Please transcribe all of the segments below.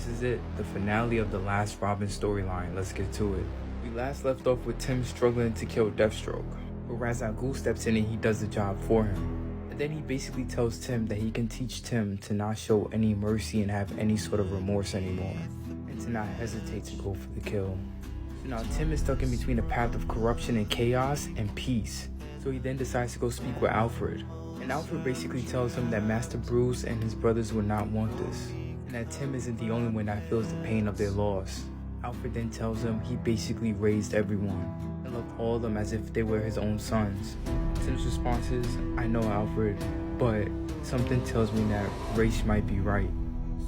this is it, the finale of the last Robin storyline. Let's get to it. We last left off with Tim struggling to kill Deathstroke, but Ra's al Ghul steps in and he does the job for him. And then he basically tells Tim that he can teach Tim to not show any mercy and have any sort of remorse anymore, and to not hesitate to go for the kill. So now Tim is stuck in between a path of corruption and chaos and peace. So he then decides to go speak with Alfred. And Alfred basically tells him that Master Bruce and his brothers would not want this, and that Tim isn't the only one that feels the pain of their loss. Alfred then tells him he basically raised everyone and loved all of them as if they were his own sons. Tim's response is, I know Alfred, but something tells me that Ra's might be right.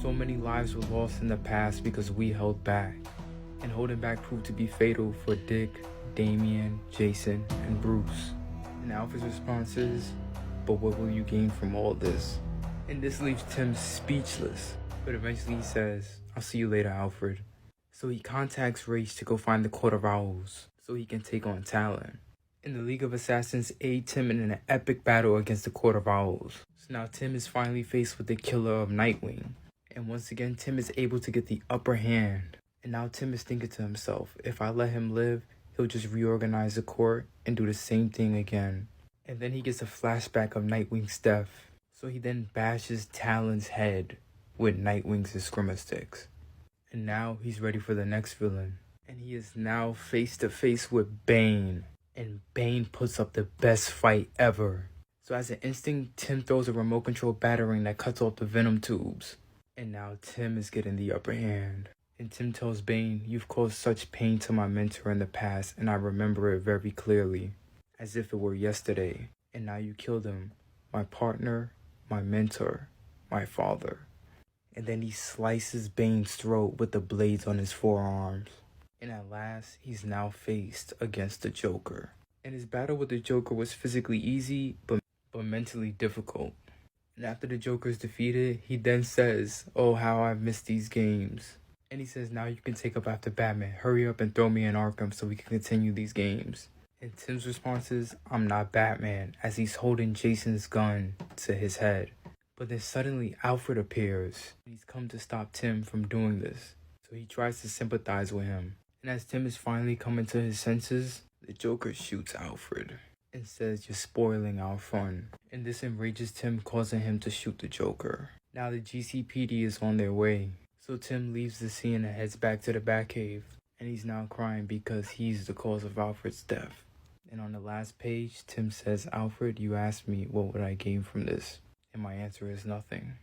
So many lives were lost in the past because we held back, and holding back proved to be fatal for Dick, Damien, Jason, and Bruce. And Alfred's response is, but what will you gain from all this? And this leaves Tim speechless, but eventually he says, I'll see you later, Alfred. So he contacts Ra's to go find the Court of Owls so he can take on Talon. And the League of Assassins aid Tim in an epic battle against the Court of Owls. So now Tim is finally faced with the killer of Nightwing. And once again, Tim is able to get the upper hand. And now Tim is thinking to himself, if I let him live, he'll just reorganize the court and do the same thing again. And then he gets a flashback of Nightwing's death. So he then bashes Talon's head with Nightwing's Eskrima sticks. And now he's ready for the next villain. And he is now face to face with Bane. And Bane puts up the best fight ever. So as an instinct, Tim throws a remote control batarang that cuts off the venom tubes. And now Tim is getting the upper hand. And Tim tells Bane, you've caused such pain to my mentor in the past, and I remember it very clearly, as if it were yesterday. And now you killed him, my partner, my mentor, my father. And then he slices Bane's throat with the blades on his forearms. And at last, he's now faced against the Joker. And his battle with the Joker was physically easy, but mentally difficult. And after the Joker is defeated, he then says, oh, how I've missed these games. And he says, now you can take up after Batman. Hurry up and throw me in Arkham so we can continue these games. And Tim's response is, I'm not Batman, as he's holding Jason's gun to his head. But then suddenly Alfred appears. He's come to stop Tim from doing this. So he tries to sympathize with him. And as Tim is finally coming to his senses, the Joker shoots Alfred and says, you're spoiling our fun. And this enrages Tim, causing him to shoot the Joker. Now the GCPD is on their way. So Tim leaves the scene and heads back to the Batcave. And he's now crying because he's the cause of Alfred's death. And on the last page, Tim says, Alfred, you asked me what would I gain from this? And my answer is nothing.